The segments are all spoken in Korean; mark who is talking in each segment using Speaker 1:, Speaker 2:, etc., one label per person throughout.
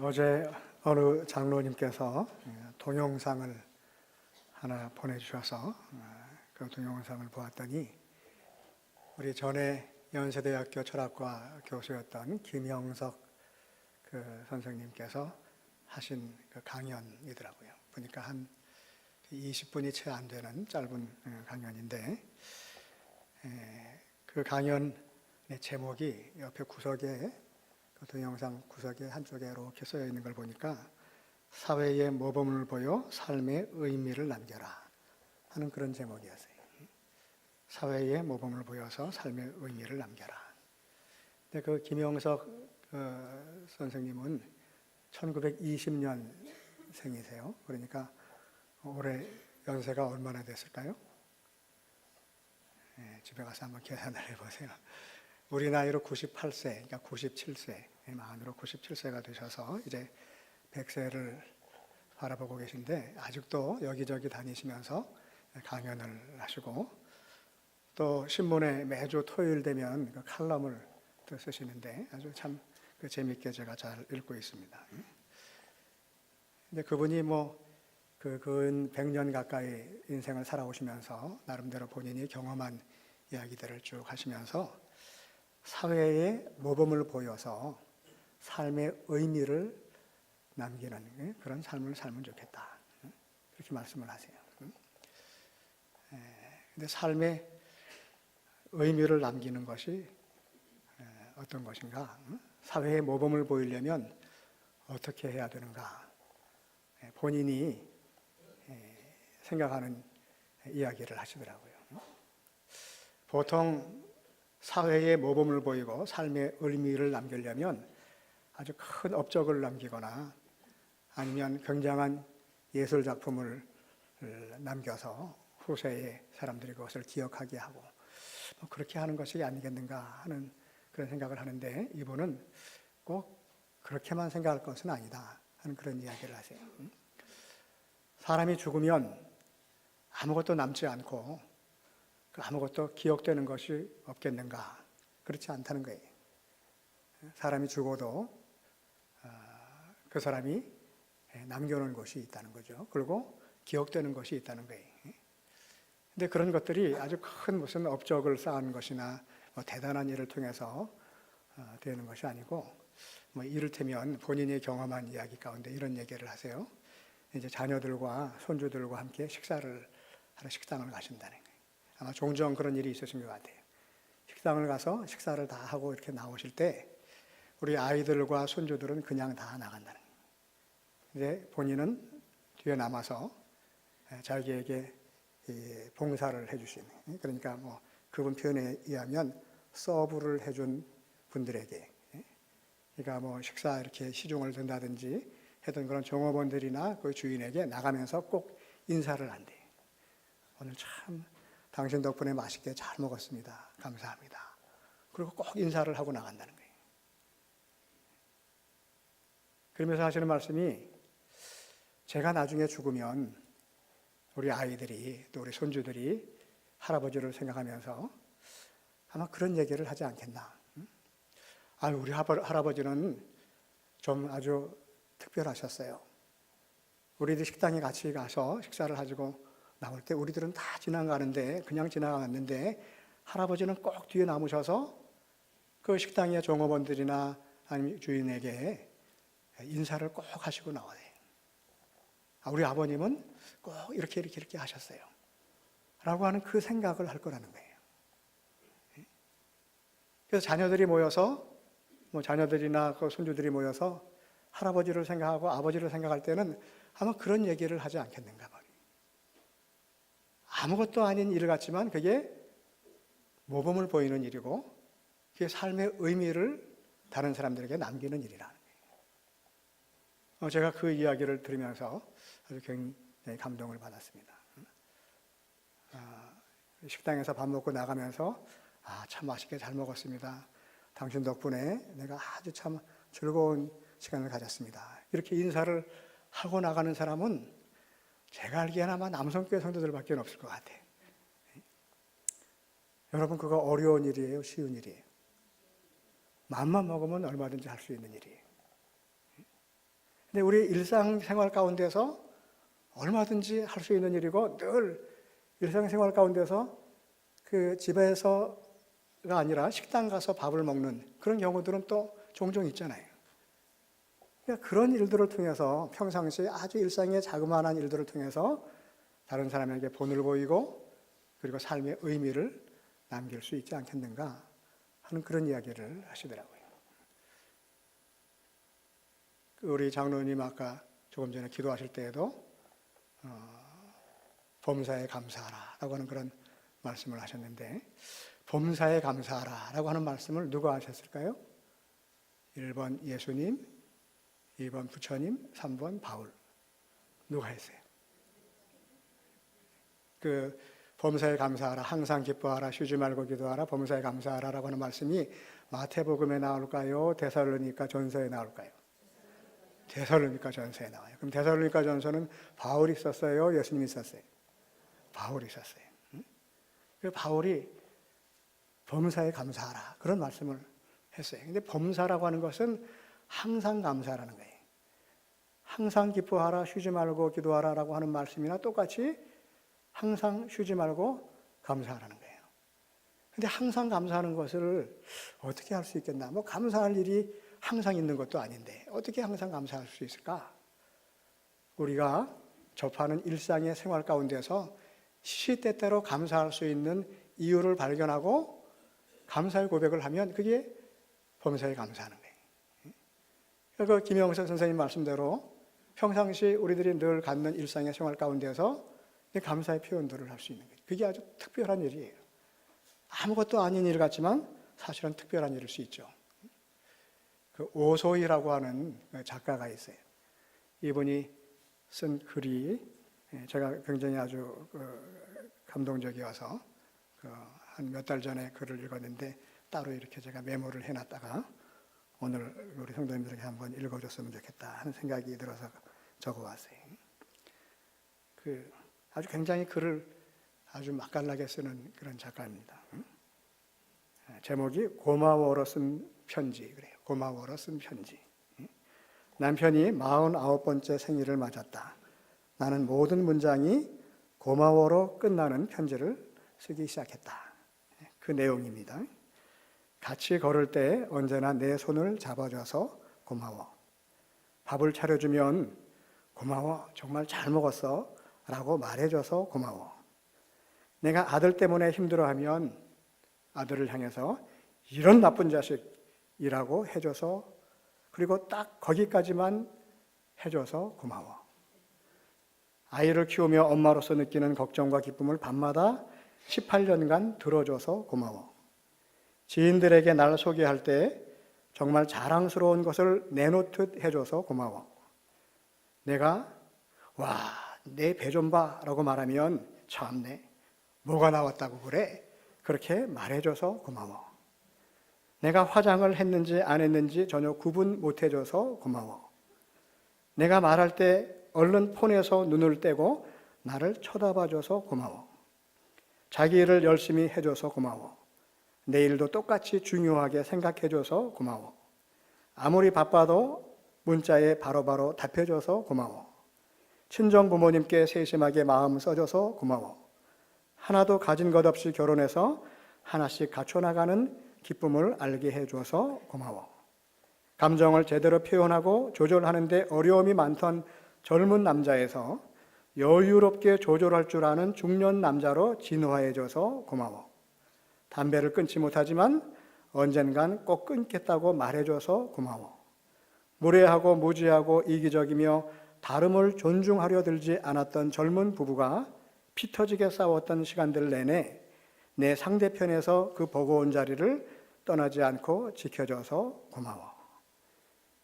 Speaker 1: 어제 어느 장로님께서 동영상을 하나 보내주셔서 그 동영상을 보았더니 우리 전에 연세대학교 철학과 교수였던 김영석 그 선생님께서 하신 그 강연이더라고요. 보니까 한 20분이 채 안 되는 짧은 강연인데 그 강연의 제목이 옆에 구석에 그 동영상 구석에 한쪽에 이렇게 쓰여 있는 걸 보니까 사회의 모범을 보여 삶의 의미를 남겨라 하는 그런 제목이었어요. 사회의 모범을 보여서 삶의 의미를 남겨라. 근데 그 김영석 선생님은 1920년생이세요. 그러니까 올해 연세가 얼마나 됐을까요? 집에 가서 한번 계산을 해보세요. 우리 나이로 98세, 그러니까 97세, 만으로 97세가 되셔서 이제 100세를 바라보고 계신데 아직도 여기저기 다니시면서 강연을 하시고 또 신문에 매주 토요일 되면 그 칼럼을 또 쓰시는데 아주 참 재미있게 제가 잘 읽고 있습니다. 근데 그분이 근 100년 가까이 인생을 살아오시면서 나름대로 본인이 경험한 이야기들을 쭉 하시면서 사회에 모범을 보여서 삶의 의미를 남기는 그런 삶을 살면 좋겠다. 그렇게 말씀을 하세요. 근데 삶의 의미를 남기는 것이 어떤 것인가? 사회에 모범을 보이려면 어떻게 해야 되는가? 본인이 생각하는 이야기를 하시더라고요. 보통 사회에 모범을 보이고 삶의 의미를 남기려면 아주 큰 업적을 남기거나 아니면 굉장한 예술 작품을 남겨서 후세의 사람들이 그것을 기억하게 하고 그렇게 하는 것이 아니겠는가 하는 그런 생각을 하는데 이분은 꼭 그렇게만 생각할 것은 아니다 하는 그런 이야기를 하세요. 사람이 죽으면 아무것도 남지 않고 아무것도 기억되는 것이 없겠는가? 그렇지 않다는 거예요. 사람이 죽어도 그 사람이 남겨놓은 것이 있다는 거죠. 그리고 기억되는 것이 있다는 거예요. 근데 그런 것들이 아주 큰 무슨 업적을 쌓은 것이나 대단한 일을 통해서 되는 것이 아니고 이를테면 본인이 경험한 이야기 가운데 이런 얘기를 하세요. 이제 자녀들과 손주들과 함께 식사를 하러 식당을 가신다는 거예요. 아마 종종 그런 일이 있으신 것 같아요. 식당을 가서 식사를 다 하고 이렇게 나오실 때 우리 아이들과 손주들은 그냥 다 나간다는 거예요. 이제 본인은 뒤에 남아서 자기에게 봉사를 해주신, 그러니까 그분 표현에 의하면 서브를 해준 분들에게, 그러니까 식사 이렇게 시중을 든다든지 했던 그런 종업원들이나 그 주인에게 나가면서 꼭 인사를 한대요. 오늘 참 당신 덕분에 맛있게 잘 먹었습니다. 감사합니다. 그리고 꼭 인사를 하고 나간다는 거예요. 그러면서 하시는 말씀이 제가 나중에 죽으면 우리 아이들이 또 우리 손주들이 할아버지를 생각하면서 아마 그런 얘기를 하지 않겠나. 우리 할아버지는 좀 아주 특별하셨어요. 우리들 식당에 같이 가서 식사를 가지고 나올 때 우리들은 다 지나가는데 그냥 지나갔는데 할아버지는 꼭 뒤에 남으셔서 그 식당의 종업원들이나 아니면 주인에게 인사를 꼭 하시고 나와요. 우리 아버님은 꼭 이렇게 하셨어요. 라고 하는 그 생각을 할 거라는 거예요. 그래서 자녀들이 모여서 자녀들이나 그 손주들이 모여서 할아버지를 생각하고 아버지를 생각할 때는 아마 그런 얘기를 하지 않겠는가 봐요. 아무것도 아닌 일 같지만 그게 모범을 보이는 일이고 그게 삶의 의미를 다른 사람들에게 남기는 일이라는 거예요. 제가 그 이야기를 들으면서 아주 굉장히 감동을 받았습니다. 식당에서 밥 먹고 나가면서 참 맛있게 잘 먹었습니다. 당신 덕분에 내가 아주 참 즐거운 시간을 가졌습니다. 이렇게 인사를 하고 나가는 사람은 제가 알기에는 아마 남성교회 성도들밖에 없을 것 같아요. 여러분 그거 어려운 일이에요? 쉬운 일이에요? 마음만 먹으면 얼마든지 할 수 있는 일이에요. 근데 우리 일상생활 가운데서 얼마든지 할 수 있는 일이고 늘 일상생활 가운데서 그 집에서가 아니라 식당 가서 밥을 먹는 그런 경우들은 또 종종 있잖아요. 그러니까 그런 일들을 통해서 평상시에 아주 일상의 자그마한 일들을 통해서 다른 사람에게 본을 보이고 그리고 삶의 의미를 남길 수 있지 않겠는가 하는 그런 이야기를 하시더라고요. 우리 장로님 아까 조금 전에 기도하실 때에도 범사에 감사하라라고 하는 그런 말씀을 하셨는데, 범사에 감사하라라고 하는 말씀을 누가 하셨을까요? 1번 예수님, 2번 부처님, 3번 바울. 누가 했어요? 그 범사에 감사하라, 항상 기뻐하라, 쉬지 말고 기도하라, 범사에 감사하라라고 하는 말씀이 마태복음에 나올까요? 데살로니가 전서에 나올까요? 데살로니가 전서에 나와요. 그럼 데살로니가 전서는 바울이 썼어요? 예수님이 썼어요? 바울이 썼어요. 그 바울이 범사에 감사하라 그런 말씀을 했어요. 근데 범사라고 하는 것은 항상 감사라는 거예요. 항상 기뻐하라, 쉬지 말고 기도하라라고 하는 말씀이나 똑같이 항상 쉬지 말고 감사하라는 거예요. 근데 항상 감사하는 것을 어떻게 할 수 있겠나? 뭐 감사할 일이 항상 있는 것도 아닌데 어떻게 항상 감사할 수 있을까? 우리가 접하는 일상의 생활 가운데서 시시때때로 감사할 수 있는 이유를 발견하고 감사의 고백을 하면 그게 범사에 감사하는 거예요. 그 김영석 선생님 말씀대로 평상시 우리들이 늘 갖는 일상의 생활 가운데서 감사의 표현들을 할 수 있는 거예요. 그게 아주 특별한 일이에요. 아무것도 아닌 일 같지만 사실은 특별한 일일 수 있죠. 그 오소희라고 하는 작가가 있어요. 이분이 쓴 글이 제가 굉장히 아주 감동적이어서 한 몇 달 전에 글을 읽었는데 따로 이렇게 제가 메모를 해놨다가 오늘 우리 성도님들에게 한번 읽어줬으면 좋겠다 하는 생각이 들어서 적어왔어요. 아주 굉장히 글을 아주 맛깔나게 쓰는 그런 작가입니다. 제목이 고마워로 쓴 편지 그래요. 고마워로 쓴 편지. 남편이 49번째 생일을 맞았다. 나는 모든 문장이 고마워로 끝나는 편지를 쓰기 시작했다. 그 내용입니다. 같이 걸을 때 언제나 내 손을 잡아줘서 고마워. 밥을 차려주면 고마워, 정말 잘 먹었어 라고 말해줘서 고마워. 내가 아들 때문에 힘들어하면 아들을 향해서 이런 나쁜 자식이라고 해줘서, 그리고 딱 거기까지만 해줘서 고마워. 아이를 키우며 엄마로서 느끼는 걱정과 기쁨을 밤마다 18년간 들어줘서 고마워. 지인들에게 날 소개할 때 정말 자랑스러운 것을 내놓듯 해줘서 고마워. 내가 와, 내 배 좀 봐 라고 말하면 참네, 뭐가 나왔다고 그래? 그렇게 말해줘서 고마워. 내가 화장을 했는지 안 했는지 전혀 구분 못 해줘서 고마워. 내가 말할 때 얼른 폰에서 눈을 떼고 나를 쳐다봐줘서 고마워. 자기 일을 열심히 해줘서 고마워. 내 일도 똑같이 중요하게 생각해줘서 고마워. 아무리 바빠도 문자에 바로바로 답해줘서 고마워. 친정 부모님께 세심하게 마음 써줘서 고마워. 하나도 가진 것 없이 결혼해서 하나씩 갖춰나가는 기쁨을 알게 해줘서 고마워. 감정을 제대로 표현하고 조절하는데 어려움이 많던 젊은 남자에서 여유롭게 조절할 줄 아는 중년 남자로 진화해줘서 고마워. 담배를 끊지 못하지만 언젠간 꼭 끊겠다고 말해줘서 고마워. 무례하고 무지하고 이기적이며 다름을 존중하려 들지 않았던 젊은 부부가 피 터지게 싸웠던 시간들 내내 내 상대편에서 그 버거운 자리를 떠나지 않고 지켜줘서 고마워.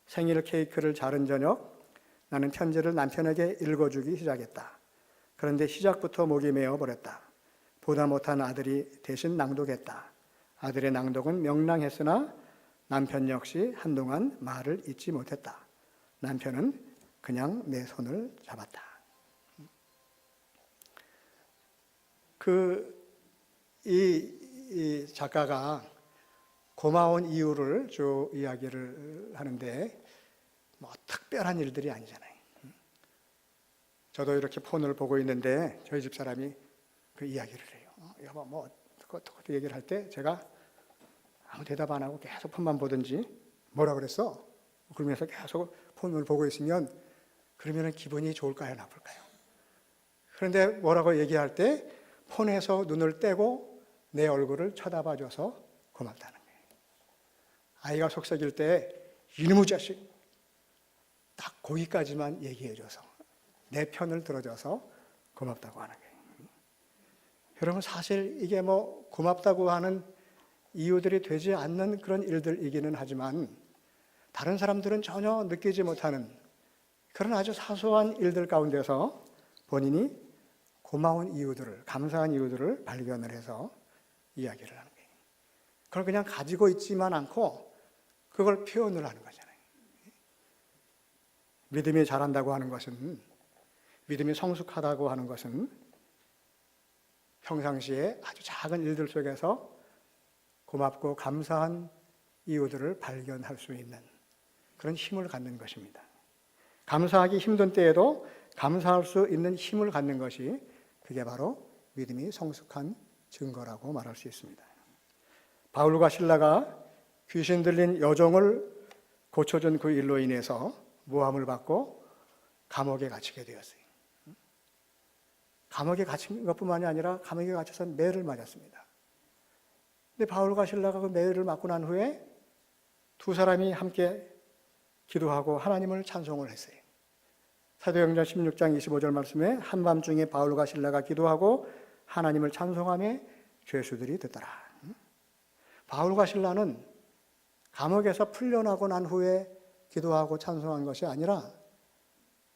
Speaker 1: 생일 케이크를 자른 저녁 나는 편지를 남편에게 읽어주기 시작했다. 그런데 시작부터 목이 메어버렸다. 보다 못한 아들이 대신 낭독했다. 아들의 낭독은 명랑했으나 남편 역시 한동안 말을 잇지 못했다. 남편은 그냥 내 손을 잡았다. 이 작가가 고마운 이유를 쭉 이야기를 하는데 뭐 특별한 일들이 아니잖아요. 저도 이렇게 폰을 보고 있는데 저희 집 사람이 그 이야기를 해요. 여보 뭐 어떻게 얘기를 할 때 제가 아무 대답 안 하고 계속 폰만 보든지 뭐라 그랬어? 그러면서 계속 폰을 보고 있으면 그러면 기분이 좋을까요? 나쁠까요? 그런데 뭐라고 얘기할 때 폰에서 눈을 떼고 내 얼굴을 쳐다봐줘서 고맙다는 거예요. 아이가 속썩일 때 이놈의 자식 딱 거기까지만 얘기해줘서 내 편을 들어줘서 고맙다고 하는 거예요. 여러분 사실 이게 뭐 고맙다고 하는 이유들이 되지 않는 그런 일들이기는 하지만 다른 사람들은 전혀 느끼지 못하는 그런 아주 사소한 일들 가운데서 본인이 고마운 이유들을, 감사한 이유들을 발견을 해서 이야기를 하는 거예요. 그걸 그냥 가지고 있지만 않고 그걸 표현을 하는 거잖아요. 믿음이 자란다고 하는 것은, 믿음이 성숙하다고 하는 것은 평상시에 아주 작은 일들 속에서 고맙고 감사한 이유들을 발견할 수 있는 그런 힘을 갖는 것입니다. 감사하기 힘든 때에도 감사할 수 있는 힘을 갖는 것이 그게 바로 믿음이 성숙한 증거라고 말할 수 있습니다. 바울과 실라가 귀신 들린 여종을 고쳐준 그 일로 인해서 모함을 받고 감옥에 갇히게 되었어요. 감옥에 갇힌 것뿐만이 아니라 감옥에 갇혀서 매를 맞았습니다. 근데 바울과 실라가 그 매를 맞고 난 후에 두 사람이 함께 기도하고 하나님을 찬송을 했어요. 사도행전 16장 25절 말씀에 한밤중에 바울과 실라가 기도하고 하나님을 찬송하며 죄수들이 듣더라. 바울과 실라는 감옥에서 풀려나고 난 후에 기도하고 찬송한 것이 아니라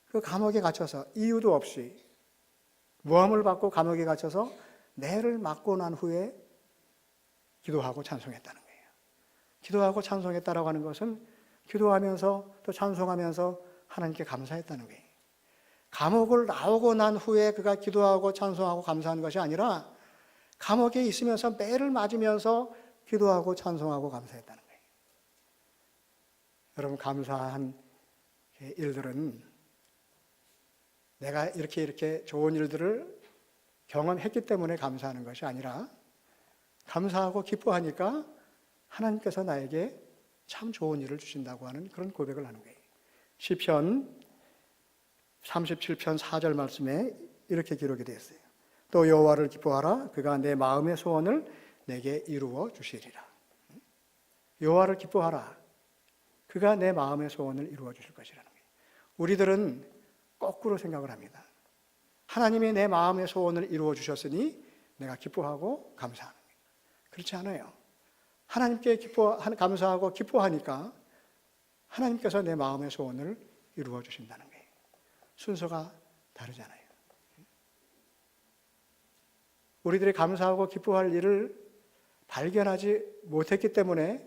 Speaker 1: 그 감옥에 갇혀서 이유도 없이 모함을 받고 감옥에 갇혀서 매를 맞고 난 후에 기도하고 찬송했다는 거예요. 기도하고 찬송했다라고 하는 것은 기도하면서 또 찬송하면서 하나님께 감사했다는 거예요. 감옥을 나오고 난 후에 그가 기도하고 찬송하고 감사한 것이 아니라 감옥에 있으면서 매를 맞으면서 기도하고 찬송하고 감사했다는 거예요. 여러분 감사한 일들은 내가 이렇게 좋은 일들을 경험했기 때문에 감사하는 것이 아니라 감사하고 기뻐하니까 하나님께서 나에게 참 좋은 일을 주신다고 하는 그런 고백을 하는 거예요. 시편 37편 4절 말씀에 이렇게 기록이 되어 있어요. 또 여호와를 기뻐하라. 그가 내 마음의 소원을 내게 이루어 주시리라. 여호와를 기뻐하라. 그가 내 마음의 소원을 이루어 주실 것이라는 거예요. 우리들은 거꾸로 생각을 합니다. 하나님이 내 마음의 소원을 이루어 주셨으니 내가 기뻐하고 감사하는 거예요. 그렇지 않아요. 하나님께 감사하고 기뻐하니까 하나님께서 내 마음의 소원을 이루어 주신다는 거예요. 순서가 다르잖아요. 우리들이 감사하고 기뻐할 일을 발견하지 못했기 때문에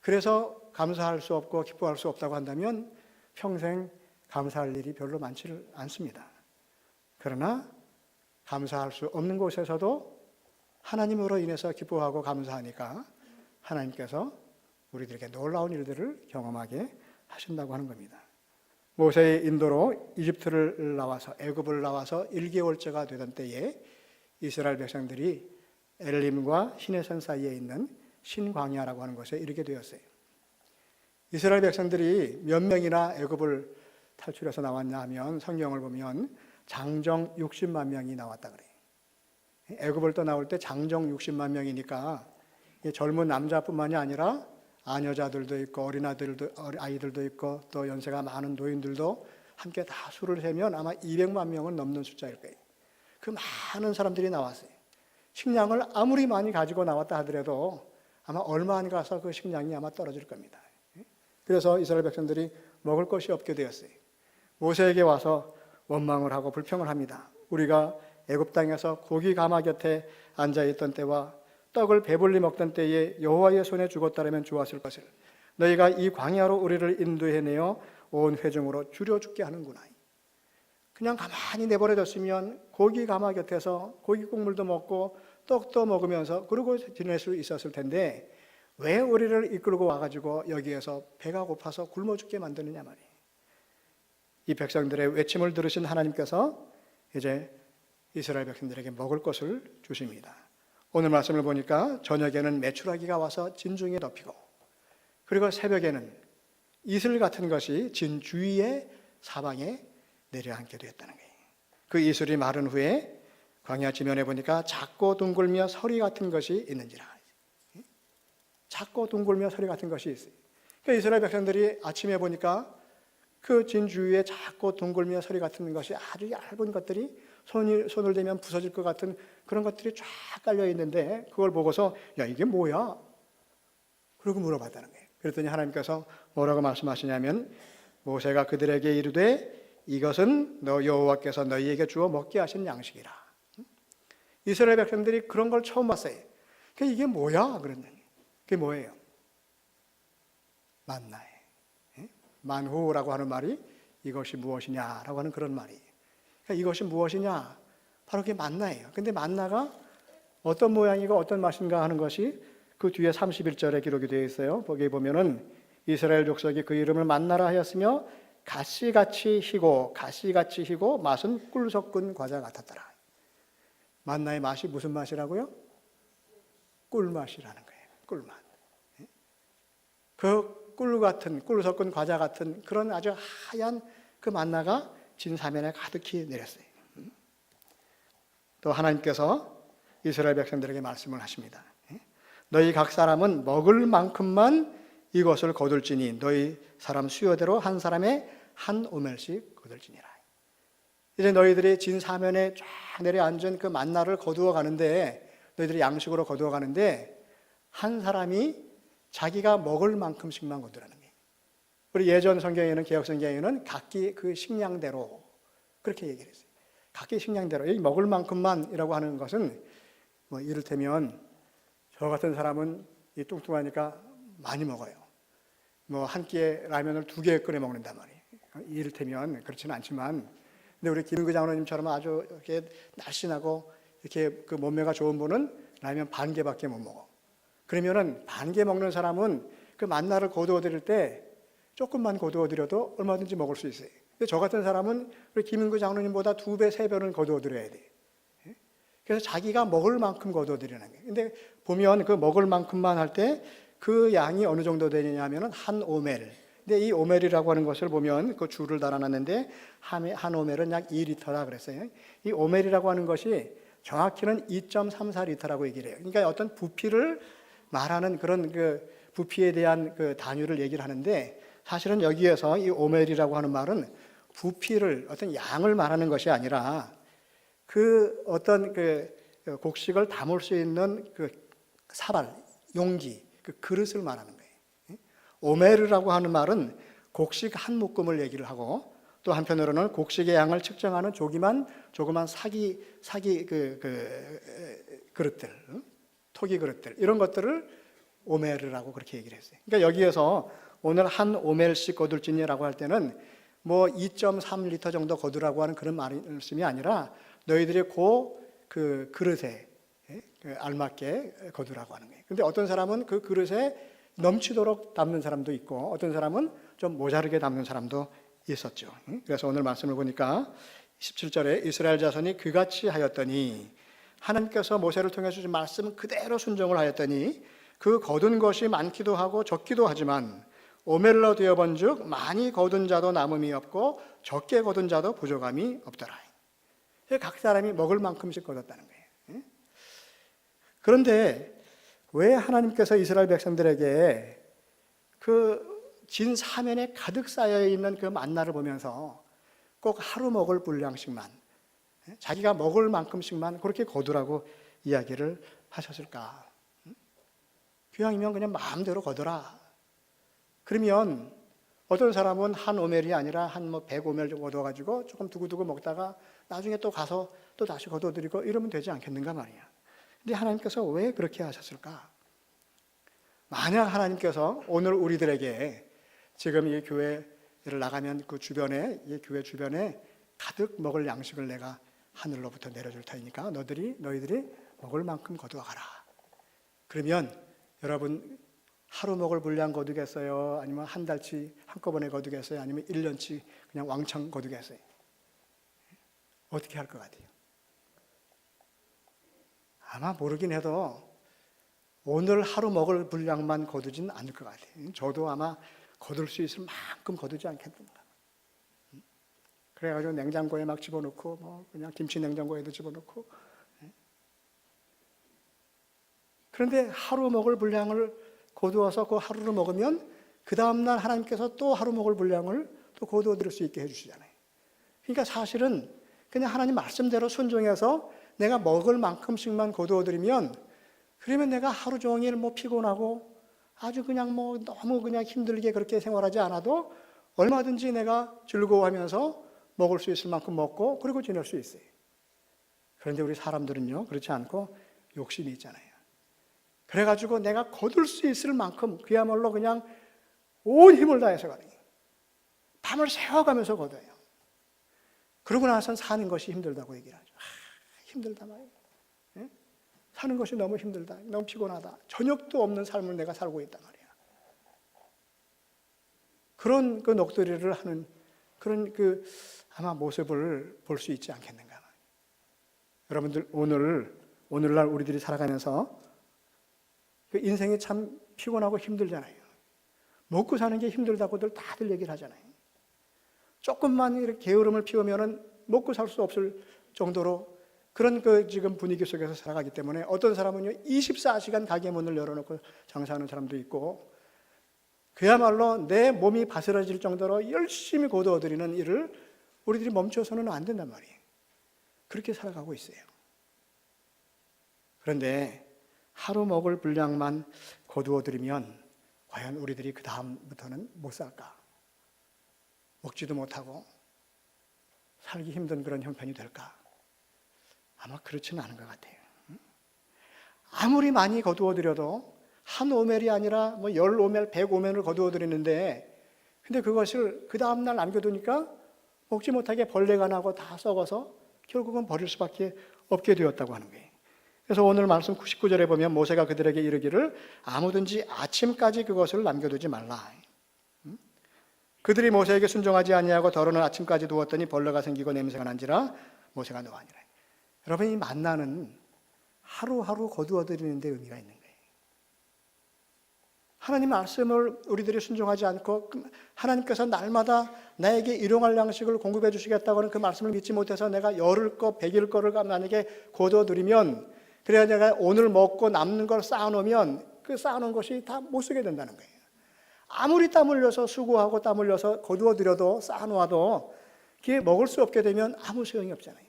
Speaker 1: 그래서 감사할 수 없고 기뻐할 수 없다고 한다면 평생 감사할 일이 별로 많지를 않습니다. 그러나 감사할 수 없는 곳에서도 하나님으로 인해서 기뻐하고 감사하니까 하나님께서 우리들에게 놀라운 일들을 경험하게 하신다고 하는 겁니다. 모세의 인도로 이집트를 나와서 애굽을 나와서 1개월째가 되던 때에 이스라엘 백성들이 엘림과 시내산 사이에 있는 신광야라고 하는 곳에 이르게 되었어요. 이스라엘 백성들이 몇 명이나 애굽을 탈출해서 나왔냐 하면 성경을 보면 장정 60만 명이 나왔다 그래요. 애굽을 떠나올 때 장정 60만 명이니까 젊은 남자뿐만이 아니라 아녀자들도 있고 아이들도 있고 또 연세가 많은 노인들도 함께 다 수를 세면 아마 200만 명은 넘는 숫자일 거예요. 그 많은 사람들이 나왔어요. 식량을 아무리 많이 가지고 나왔다 하더라도 아마 얼마 안 가서 그 식량이 아마 떨어질 겁니다. 그래서 이스라엘 백성들이 먹을 것이 없게 되었어요. 모세에게 와서 원망을 하고 불평을 합니다. 우리가 애굽 땅에서 고기 가마 곁에 앉아있던 때와 떡을 배불리 먹던 때에 여호와의 손에 죽었다라면 좋았을 것을 너희가 이 광야로 우리를 인도해내어 온 회중으로 줄여 죽게 하는구나. 그냥 가만히 내버려뒀으면 고기 가마 곁에서 고기 국물도 먹고 떡도 먹으면서 그러고 지낼 수 있었을 텐데 왜 우리를 이끌고 와가지고 여기에서 배가 고파서 굶어 죽게 만드느냐 말이에요. 이 백성들의 외침을 들으신 하나님께서 이제 이스라엘 백성들에게 먹을 것을 주십니다. 오늘 말씀을 보니까 저녁에는 메추라기가 와서 진중에 덮이고, 그리고 새벽에는 이슬 같은 것이 진 주위의 사방에 내려앉게 되었다는 거예요. 그 이슬이 마른 후에 광야 지면에 보니까 작고 둥글며 서리 같은 것이 있는지라. 작고 둥글며 서리 같은 것이 있어요. 그러니까 이스라엘 백성들이 아침에 보니까 그 진 주위에 작고 둥글며 서리 같은 것이 아주 얇은 것들이 손을 대면 부서질 것 같은 그런 것들이 쫙 깔려 있는데, 그걸 보고서 야, 이게 뭐야? 그러고 물어봤다는 거예요. 그랬더니 하나님께서 뭐라고 말씀하시냐면, 모세가 그들에게 이르되 이것은 너 여호와께서 너희에게 주어 먹게 하신 양식이라. 이스라엘 백성들이 그런 걸 처음 봤어요. 그러니까 이게 뭐야? 그랬더니 그게 뭐예요? 만나예요. 만후라고 하는 말이 이것이 무엇이냐라고 하는 그런 말이에요. 그러니까 이것이 무엇이냐? 바로 그게 만나예요. 근데 만나가 어떤 모양이고 어떤 맛인가 하는 것이 그 뒤에 31절에 기록이 되어 있어요. 거기에 보면은 이스라엘 족속이 그 이름을 만나라 하였으며 가시같이 희고 맛은 꿀 섞은 과자 같았더라. 만나의 맛이 무슨 맛이라고요? 꿀맛이라는 거예요. 꿀맛. 그 꿀 섞은 과자 같은 그런 아주 하얀 그 만나가 진 사면에 가득히 내렸어요. 또 하나님께서 이스라엘 백성들에게 말씀을 하십니다. 너희 각 사람은 먹을 만큼만 이것을 거둘지니 너희 사람 수요대로 한 사람의 한 오멜씩 거둘지니라. 이제 너희들이 진 사면에 쫙 내려앉은 그 만나를 거두어 가는데, 너희들이 양식으로 거두어 가는데 한 사람이 자기가 먹을 만큼씩만 거두라는 거예요. 우리 예전 성경에는, 개혁 성경에는 각기 그 식량대로 그렇게 얘기를 했어요. 각기 식량대로. 이 먹을 만큼만이라고 하는 것은 뭐 이를테면 저 같은 사람은 이 뚱뚱하니까 많이 먹어요. 뭐 한 끼에 라면을 2개 끓여 먹는단 말이에요. 이를테면 그렇지는 않지만, 근데 우리 김은구 장로님처럼 아주 이렇게 날씬하고 이렇게 그 몸매가 좋은 분은 라면 반 개밖에 못 먹어. 그러면은 반 개 먹는 사람은 그 만나를 거두어 드릴 때 조금만 거두어 드려도 얼마든지 먹을 수 있어요. 근데 저 같은 사람은 우리 김은구 장로님보다 2배, 3배는 거두어 드려야 돼. 그래서 자기가 먹을 만큼 거두어 드리는 거예요. 근데 보면 그 먹을 만큼만 할 때 그 양이 어느 정도 되느냐 하면은 한 오멜. 근데 이 오멜이라고 하는 것을 보면 그 줄을 달아놨는데 한 오멜은 약 2리터라 그랬어요. 이 오멜이라고 하는 것이 정확히는 2.34리터라고 얘기를 해요. 그러니까 어떤 부피를 말하는 그런 그 부피에 대한 그 단위를 얘기를 하는데, 사실은 여기에서 이 오멜이라고 하는 말은 부피를, 어떤 양을 말하는 것이 아니라 그 어떤 그 곡식을 담을 수 있는 그 사발, 용기, 그 그릇을 말하는 거예요. 오멜이라고 하는 말은 곡식 한 묶음을 얘기를 하고, 또 한편으로는 곡식의 양을 측정하는 조그만 사기 그릇들, 토기 그릇들, 이런 것들을 오멜이라고 그렇게 얘기를 했어요. 그러니까 여기에서 오늘 한 오멜씩 거둘지니라고 할 때는 뭐 2.3리터 정도 거두라고 하는 그런 말씀이 아니라 너희들이 그 그릇에 알맞게 거두라고 하는 거예요. 근데 어떤 사람은 그 그릇에 넘치도록 담는 사람도 있고, 어떤 사람은 좀 모자르게 담는 사람도 있었죠. 그래서 오늘 말씀을 보니까 17절에 이스라엘 자손이 그같이 하였더니, 하나님께서 모세를 통해 주신 말씀 그대로 순종을 하였더니 그 거둔 것이 많기도 하고 적기도 하지만 오멜로 되어본즉 많이 거둔 자도 남음이 없고 적게 거둔 자도 부족함이 없더라. 각 사람이 먹을 만큼씩 거뒀다는 거예요. 그런데 왜 하나님께서 이스라엘 백성들에게 그 진 사면에 가득 쌓여 있는 그 만나를 보면서 꼭 하루 먹을 분량씩만, 자기가 먹을 만큼씩만 그렇게 거두라고 이야기를 하셨을까? 귀향이면 그냥 마음대로 거둬라. 그러면 어떤 사람은 한 오멜이 아니라 한 100오멜 정도 거둬가지고 조금 두고두고 먹다가 나중에 또 가서 또 다시 거둬드리고 이러면 되지 않겠는가 말이야. 근데 하나님께서 왜 그렇게 하셨을까? 만약 하나님께서 오늘 우리들에게 지금 이 교회를 나가면 그 주변에, 이 교회 주변에 가득 먹을 양식을 내가 하늘로부터 내려줄 테니까 너희들이 먹을 만큼 거두어 가라. 그러면 여러분 하루 먹을 분량 거두겠어요? 아니면 한 달치 한꺼번에 거두겠어요? 아니면 1년치 그냥 왕창 거두겠어요? 어떻게 할 것 같아요? 아마 모르긴 해도 오늘 하루 먹을 분량만 거두진 않을 것 같아요. 저도 아마 거둘 수 있을 만큼 거두지 않겠는가. 그래가지고 냉장고에 막 집어넣고, 뭐 그냥 김치 냉장고에도 집어넣고. 그런데 하루 먹을 분량을 거두어서 그 하루를 먹으면 그 다음날 하나님께서 또 하루 먹을 분량을 또 거두어 드릴 수 있게 해주시잖아요. 그러니까 사실은 그냥 하나님 말씀대로 순종해서 내가 먹을 만큼씩만 거두어 드리면, 그러면 내가 하루 종일 뭐 피곤하고 아주 그냥 뭐 너무 그냥 힘들게 그렇게 생활하지 않아도 얼마든지 내가 즐거워하면서 먹을 수 있을 만큼 먹고 그리고 지낼 수 있어요. 그런데 우리 사람들은요, 그렇지 않고 욕심이 있잖아요. 그래가지고 내가 거둘 수 있을 만큼 그야말로 그냥 온 힘을 다해서 가는 거예요. 밤을 새워가면서 거둬요. 그러고 나서는 사는 것이 힘들다고 얘기를 하죠. 힘들다 말이에요. 예? 사는 것이 너무 힘들다. 너무 피곤하다. 저녁도 없는 삶을 내가 살고 있단 말이야. 그런 그 넋두리를 하는 그런 그 아마 모습을 볼 수 있지 않겠는가. 여러분들 오늘날 우리들이 살아가면서 그 인생이 참 피곤하고 힘들잖아요. 먹고 사는 게 힘들다고들 다들 얘기를 하잖아요. 조금만 이렇게 게으름을 피우면은 먹고 살 수 없을 정도로 그런 그 지금 분위기 속에서 살아가기 때문에 어떤 사람은요 24시간 가게 문을 열어놓고 장사하는 사람도 있고, 그야말로 내 몸이 바스러질 정도로 열심히 거두어들이는 일을 우리들이 멈춰서는 안 된단 말이에요. 그렇게 살아가고 있어요. 그런데 하루 먹을 분량만 거두어들이면 과연 우리들이 그 다음부터는 못 살까? 먹지도 못하고 살기 힘든 그런 형편이 될까? 아마 그렇지는 않은 것 같아요. 아무리 많이 거두어들여도 한 오멜이 아니라 뭐 10오멜, 100오멜을 거두어들이는데, 근데 그것을 그 다음날 남겨두니까 먹지 못하게 벌레가 나고 다 썩어서 결국은 버릴 수밖에 없게 되었다고 하는 거예요. 그래서 오늘 말씀 99절에 보면 모세가 그들에게 이르기를 아무든지 아침까지 그것을 남겨두지 말라. 그들이 모세에게 순종하지 아니하고 더러는 아침까지 두었더니 벌레가 생기고 냄새가 난지라 모세가 노하니라. 여러분, 이 만나는 하루하루 거두어들이는 데 의미가 있는 거예요. 하나님 말씀을 우리들이 순종하지 않고 하나님께서 날마다 나에게 일용할 양식을 공급해 주시겠다고 하는 그 말씀을 믿지 못해서 내가 열흘 거, 100일 거를 만약에 거두어들이면, 그래야 내가 오늘 먹고 남는 걸 쌓아놓으면 그 쌓아놓은 것이 다 못 쓰게 된다는 거예요. 아무리 땀 흘려서 수고하고 땀 흘려서 거두어들여도 쌓아놓아도 그게 먹을 수 없게 되면 아무 소용이 없잖아요.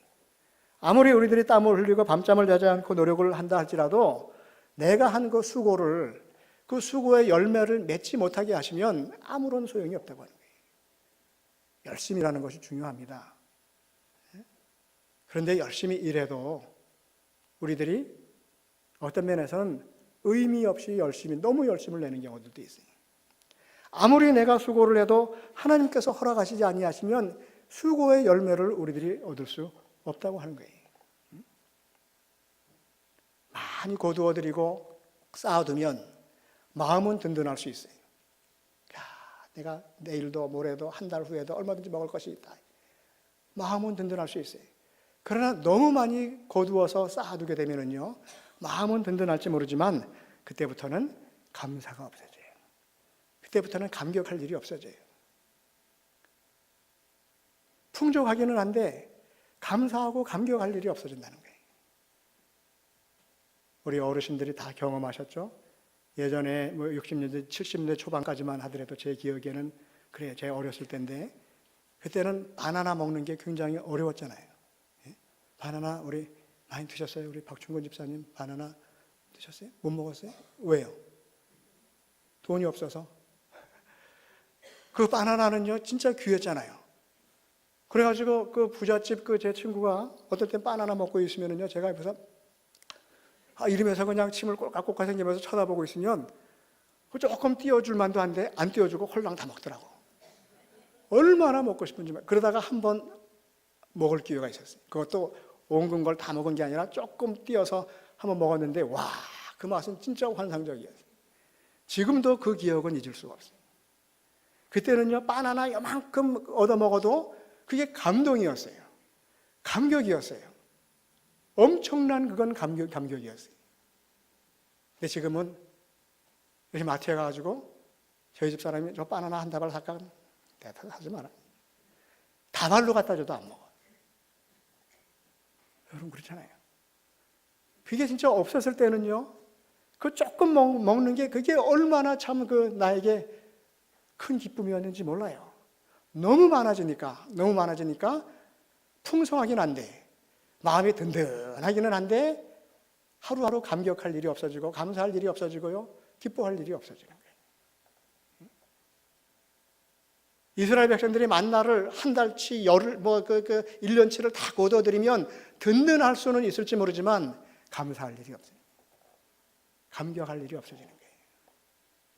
Speaker 1: 아무리 우리들이 땀을 흘리고 밤잠을 자지 않고 노력을 한다 할지라도 내가 한 그 수고를, 그 수고의 열매를 맺지 못하게 하시면 아무런 소용이 없다고 하는 거예요. 열심히 일하는 것이 중요합니다. 그런데 열심히 일해도 우리들이 어떤 면에서는 의미 없이 너무 열심을 내는 경우들도 있어요. 아무리 내가 수고를 해도 하나님께서 허락하시지 아니하시면 수고의 열매를 우리들이 얻을 수 없다고 하는 거예요. 많이 거두어들이고 쌓아두면 마음은 든든할 수 있어요. 내가 내일도 모레도 한 달 후에도 얼마든지 먹을 것이 있다. 마음은 든든할 수 있어요. 그러나 너무 많이 거두어서 쌓아두게 되면은요, 마음은 든든할지 모르지만 그때부터는 감사가 없어져요. 그때부터는 감격할 일이 없어져요. 풍족하기는 한데 감사하고 감격할 일이 없어진다는 거예요. 우리 어르신들이 다 경험하셨죠? 예전에 뭐 60년대, 70년대 초반까지만 하더라도 제 기억에는 그래요. 제가 어렸을 때인데 그때는 바나나 먹는 게 굉장히 어려웠잖아요. 예? 바나나 우리 많이 드셨어요? 우리 박충건 집사님 바나나 드셨어요? 못 먹었어요? 왜요? 돈이 없어서. 그 바나나는요 진짜 귀했잖아요. 그래가지고 그 부잣집 그 제 친구가 어떨 땐 바나나 먹고 있으면은요 제가 옆에서 이러면서 그냥 침을 꼴깍꼴깍 생기면서 쳐다보고 있으면 조금 띄워줄 만도 한데 안 띄워주고 홀랑 다 먹더라고. 얼마나 먹고 싶은지. 그러다가 한번 먹을 기회가 있었어요. 그것도 온 걸 다 먹은 게 아니라 조금 띄어서 한번 먹었는데 와, 그 맛은 진짜 환상적이었어요. 지금도 그 기억은 잊을 수가 없어요. 그때는요, 바나나 요만큼 얻어먹어도 그게 감동이었어요. 감격이었어요. 엄청난 그건 감격이었어요. 근데 지금은 이렇게 마트에 가가지고 저희 집 사람이 저 바나나 한 다발 살까? 내가 사지 마라. 다발로 갖다 줘도 안 먹어. 여러분 그렇잖아요. 그게 진짜 없었을 때는요, 그 조금 먹는 게 그게 얼마나 참 그 나에게 큰 기쁨이었는지 몰라요. 너무 많아지니까 풍성하긴 한데, 마음이 든든하기는 한데, 하루하루 감격할 일이 없어지고, 감사할 일이 없어지고요, 기뻐할 일이 없어지는 거예요. 이스라엘 백성들이 만나를 한 달치, 열흘, 1년치를 다 거둬들이면 든든할 수는 있을지 모르지만, 감사할 일이 없어요. 감격할 일이 없어지는 거예요.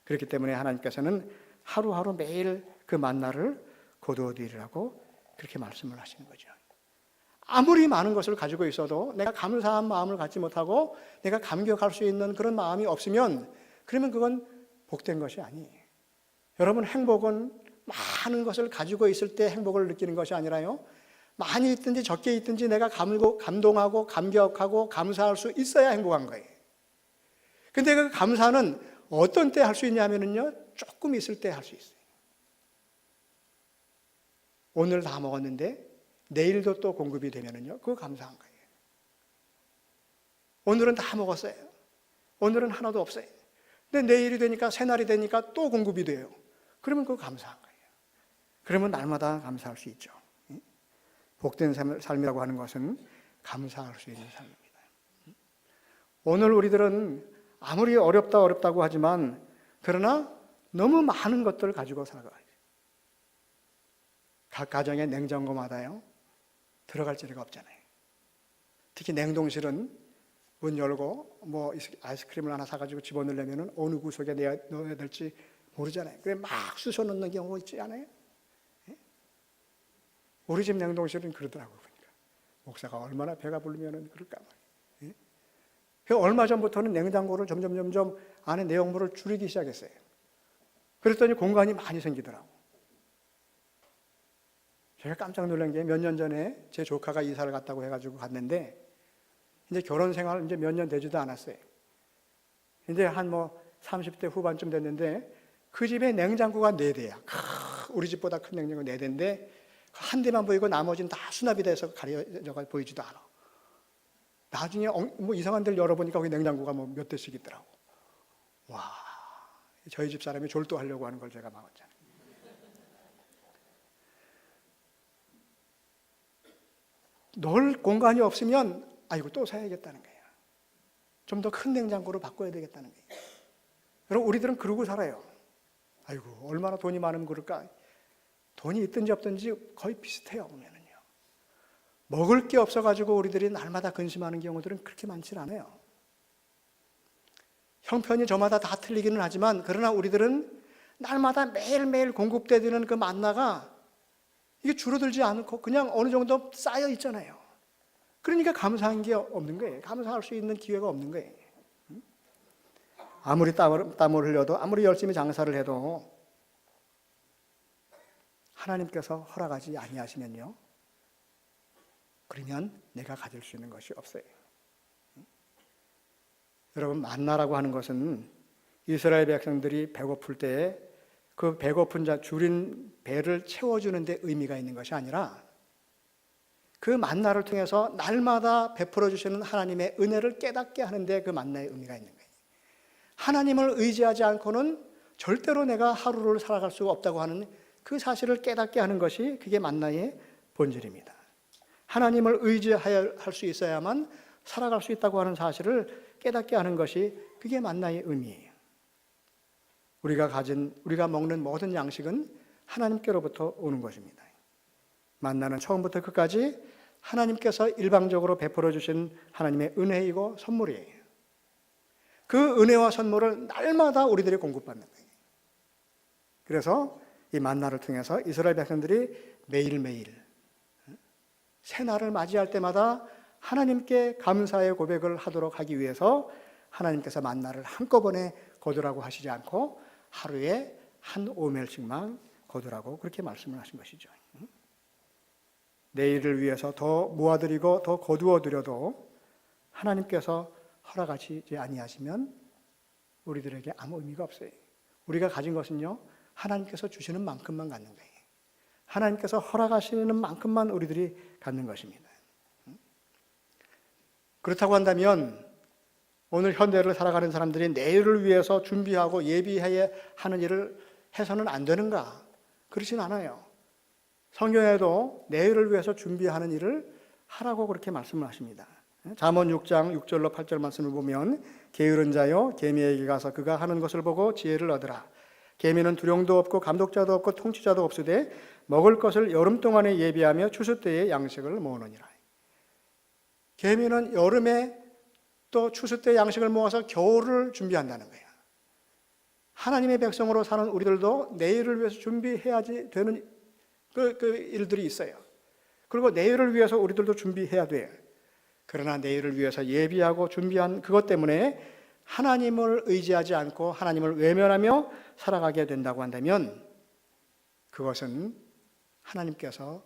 Speaker 1: 그렇기 때문에 하나님께서는 하루하루 매일 그 만나를 거두어드리라고 그렇게 말씀을 하시는 거죠. 아무리 많은 것을 가지고 있어도 내가 감사한 마음을 갖지 못하고 내가 감격할 수 있는 그런 마음이 없으면 그러면 그건 복된 것이 아니에요. 여러분, 행복은 많은 것을 가지고 있을 때 행복을 느끼는 것이 아니라요, 많이 있든지 적게 있든지 내가 감동하고 감격하고 감사할 수 있어야 행복한 거예요. 근데 그 감사는 어떤 때 할 수 있냐면요, 조금 있을 때 할 수 있어요. 오늘 다 먹었는데 내일도 또 공급이 되면은요, 그거 감사한 거예요. 오늘은 다 먹었어요. 오늘은 하나도 없어요. 근데 내일이 되니까, 새날이 되니까 또 공급이 돼요. 그러면 그거 감사한 거예요. 그러면 날마다 감사할 수 있죠. 복된 삶이라고 하는 것은 감사할 수 있는 삶입니다. 오늘 우리들은 아무리 어렵다고 하지만, 그러나 너무 많은 것들을 가지고 살아가요. 각 가정의 냉장고마다요, 들어갈 자리가 없잖아요. 특히 냉동실은 문 열고 아이스크림을 하나 사가지고 집어넣으려면 어느 구석에 넣어야 될지 모르잖아요. 그래 막 쑤셔 넣는 경우 있지 않아요? 우리 집 냉동실은 그러더라고요. 보니까 목사가 얼마나 배가 부르면 그럴까 말이에요. 얼마 전부터는 냉장고를 점점 안에 내용물을 줄이기 시작했어요. 그랬더니 공간이 많이 생기더라고. 제가 깜짝 놀란 게 몇 년 전에 제 조카가 이사를 갔다고 해가지고 갔는데, 이제 결혼 생활 이제 몇 년 되지도 않았어요. 이제 한 30대 후반쯤 됐는데 그 집에 냉장고가 4대야. 우리 집보다 큰 냉장고 4대인데 한 대만 보이고 나머지는 다 수납이 돼서 가려져가 보이지도 않아. 나중에 이상한 데를 열어보니까 거기 냉장고가 몇 대씩 있더라고. 와, 저희 집 사람이 졸도하려고 하는 걸 제가 막았잖아요. 넣을 공간이 없으면 아이고 또 사야겠다는 거예요. 좀 더 큰 냉장고로 바꿔야 되겠다는 거예요. 여러분, 우리들은 그러고 살아요. 아이고 얼마나 돈이 많으면 그럴까. 돈이 있든지 없든지 거의 비슷해요. 보면은요, 먹을 게 없어가지고 우리들이 날마다 근심하는 경우들은 그렇게 많지 않아요. 형편이 저마다 다 틀리기는 하지만, 그러나 우리들은 날마다 매일매일 공급되는 그 만나가 이게 줄어들지 않고 그냥 어느 정도 쌓여 있잖아요. 그러니까 감사한 게 없는 거예요. 감사할 수 있는 기회가 없는 거예요. 아무리 땀을 흘려도, 아무리 열심히 장사를 해도 하나님께서 허락하지 아니하시면요, 그러면 내가 가질 수 있는 것이 없어요. 여러분, 만나라고 하는 것은 이스라엘 백성들이 배고플 때에 그 배고픈 줄인 배를 채워주는 데 의미가 있는 것이 아니라, 그 만나를 통해서 날마다 베풀어 주시는 하나님의 은혜를 깨닫게 하는데 그 만나의 의미가 있는 거예요. 하나님을 의지하지 않고는 절대로 내가 하루를 살아갈 수가 없다고 하는 그 사실을 깨닫게 하는 것이 그게 만나의 본질입니다. 하나님을 의지할 수 있어야만 살아갈 수 있다고 하는 사실을 깨닫게 하는 것이 그게 만나의 의미예요. 우리가 먹는 모든 양식은 하나님께로부터 오는 것입니다. 만나는 처음부터 끝까지 하나님께서 일방적으로 베풀어 주신 하나님의 은혜이고 선물이에요. 그 은혜와 선물을 날마다 우리들이 공급받는 거예요. 그래서 이 만나를 통해서 이스라엘 백성들이 매일매일 새날을 맞이할 때마다 하나님께 감사의 고백을 하도록 하기 위해서 하나님께서 만나를 한꺼번에 거두라고 하시지 않고 하루에 한 오멜씩만 거두라고 그렇게 말씀을 하신 것이죠. 내일을 위해서 더 모아드리고 더 거두어 드려도 하나님께서 허락하시지 아니하시면 우리들에게 아무 의미가 없어요. 우리가 가진 것은요, 하나님께서 주시는 만큼만 갖는 거예요. 하나님께서 허락하시는 만큼만 우리들이 갖는 것입니다. 그렇다고 한다면 오늘 현대를 살아가는 사람들이 내일을 위해서 준비하고 예비해야 하는 일을 해서는 안 되는가? 그렇진 않아요. 성경에도 내일을 위해서 준비하는 일을 하라고 그렇게 말씀을 하십니다. 잠언 6장 6절로 8절 말씀을 보면 게으른 자여 개미에게 가서 그가 하는 것을 보고 지혜를 얻으라. 개미는 두령도 없고 감독자도 없고 통치자도 없으되 먹을 것을 여름 동안에 예비하며 추수 때에 양식을 모으느니라. 개미는 여름에 또 추수 때 양식을 모아서 겨울을 준비한다는 거예요. 하나님의 백성으로 사는 우리들도 내일을 위해서 준비해야지 되는 그 일들이 있어요. 그리고 내일을 위해서 우리들도 준비해야 돼요. 그러나 내일을 위해서 예비하고 준비한 그것 때문에 하나님을 의지하지 않고 하나님을 외면하며 살아가게 된다고 한다면 그것은 하나님께서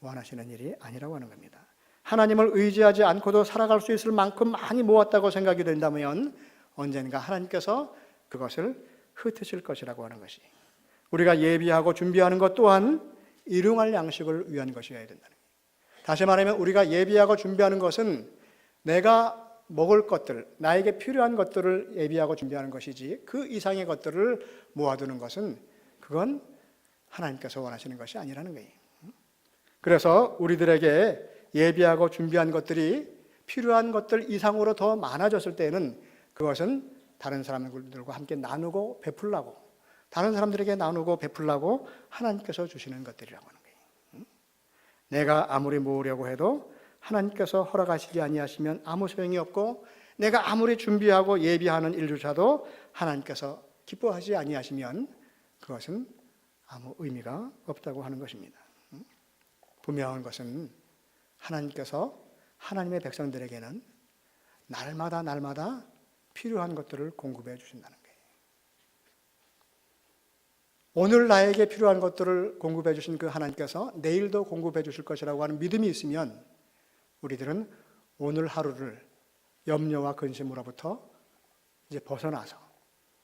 Speaker 1: 원하시는 일이 아니라고 하는 겁니다. 하나님을 의지하지 않고도 살아갈 수 있을 만큼 많이 모았다고 생각이 된다면 언젠가 하나님께서 그것을 흩으실 것이라고 하는 것이, 우리가 예비하고 준비하는 것 또한 일용할 양식을 위한 것이어야 된다는 거예요. 다시 말하면 우리가 예비하고 준비하는 것은 내가 먹을 것들, 나에게 필요한 것들을 예비하고 준비하는 것이지 그 이상의 것들을 모아두는 것은 그건 하나님께서 원하시는 것이 아니라는 거예요. 그래서 우리들에게 예비하고 준비한 것들이 필요한 것들 이상으로 더 많아졌을 때에는 그것은 다른 사람들과 함께 나누고 베풀라고, 다른 사람들에게 나누고 베풀라고 하나님께서 주시는 것들이라고 하는 거예요. 내가 아무리 모으려고 해도 하나님께서 허락하시지 아니하시면 아무 소용이 없고, 내가 아무리 준비하고 예비하는 일조차도 하나님께서 기뻐하지 아니하시면 그것은 아무 의미가 없다고 하는 것입니다. 분명한 것은 하나님께서 하나님의 백성들에게는 날마다 필요한 것들을 공급해 주신다는 거예요. 오늘 나에게 필요한 것들을 공급해 주신 그 하나님께서 내일도 공급해 주실 것이라고 하는 믿음이 있으면 우리들은 오늘 하루를 염려와 근심으로부터 이제 벗어나서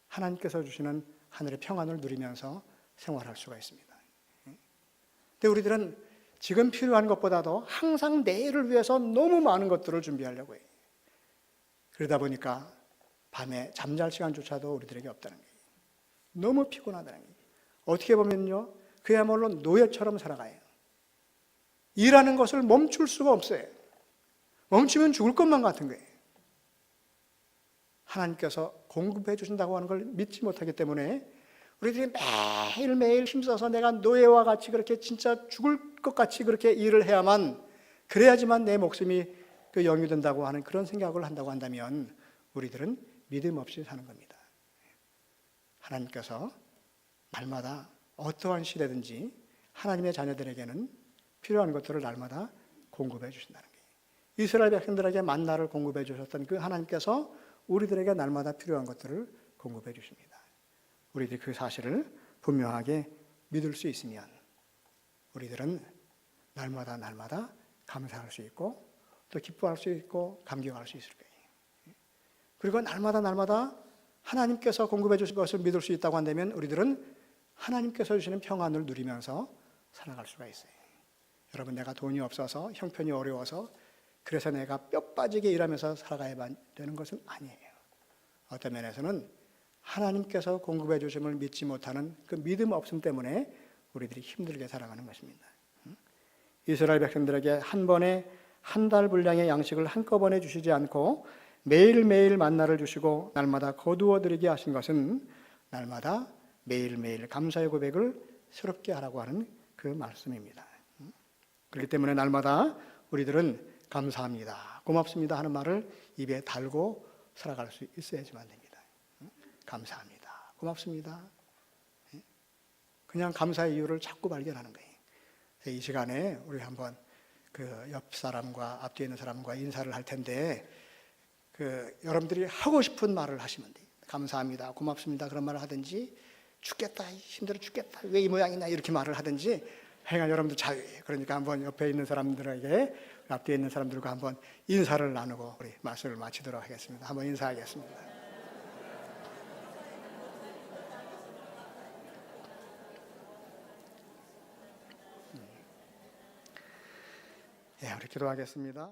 Speaker 1: 하나님께서 주시는 하늘의 평안을 누리면서 생활할 수가 있습니다. 근데 우리들은 지금 필요한 것보다도 항상 내일을 위해서 너무 많은 것들을 준비하려고 해요. 그러다 보니까 밤에 잠잘 시간조차도 우리들에게 없다는 거예요. 너무 피곤하다는 거예요. 어떻게 보면요, 그야말로 노예처럼 살아가요. 일하는 것을 멈출 수가 없어요. 멈추면 죽을 것만 같은 거예요. 하나님께서 공급해 주신다고 하는 걸 믿지 못하기 때문에 우리들이 매일매일 힘써서 내가 노예와 같이 그렇게 진짜 죽을 것 같이 그렇게 일을 해야만, 그래야지만 내 목숨이 영유된다고 하는 그런 생각을 한다고 한다면 우리들은 믿음 없이 사는 겁니다. 하나님께서 날마다 어떠한 시대든지 하나님의 자녀들에게는 필요한 것들을 날마다 공급해 주신다는 거예요. 이스라엘 백성들에게 만나를 공급해 주셨던 그 하나님께서 우리들에게 날마다 필요한 것들을 공급해 주십니다. 우리들이 그 사실을 분명하게 믿을 수 있으면 우리들은 날마다 감사할 수 있고 또 기뻐할 수 있고 감격할 수 있을 거예요. 그리고 날마다 하나님께서 공급해 주신 것을 믿을 수 있다고 한다면 우리들은 하나님께서 주시는 평안을 누리면서 살아갈 수가 있어요. 여러분, 내가 돈이 없어서 형편이 어려워서 그래서 내가 뼈 빠지게 일하면서 살아가야 되는 것은 아니에요. 어떤 면에서는 하나님께서 공급해 주심을 믿지 못하는 그 믿음 없음 때문에 우리들이 힘들게 살아가는 것입니다. 이스라엘 백성들에게 한 번에 한 달 분량의 양식을 한꺼번에 주시지 않고 매일매일 만나를 주시고 날마다 거두어 드리게 하신 것은 날마다 매일매일 감사의 고백을 새롭게 하라고 하는 그 말씀입니다. 그렇기 때문에 날마다 우리들은 감사합니다, 고맙습니다 하는 말을 입에 달고 살아갈 수 있어야지만 됩니다. 감사합니다, 고맙습니다. 그냥 감사의 이유를 자꾸 발견하는 거예요. 이 시간에 우리 한번 그 옆 사람과 앞뒤에 있는 사람과 인사를 할 텐데 여러분들이 하고 싶은 말을 하시면 돼요. 감사합니다, 고맙습니다 그런 말을 하든지, 죽겠다, 힘들어 죽겠다, 왜 이 모양이냐 이렇게 말을 하든지 행한 여러분들 자유예요. 그러니까 한번 옆에 있는 사람들에게, 앞뒤에 있는 사람들과 한번 인사를 나누고 우리 말씀을 마치도록 하겠습니다. 한번 인사하겠습니다. 예, 우리 기도하겠습니다.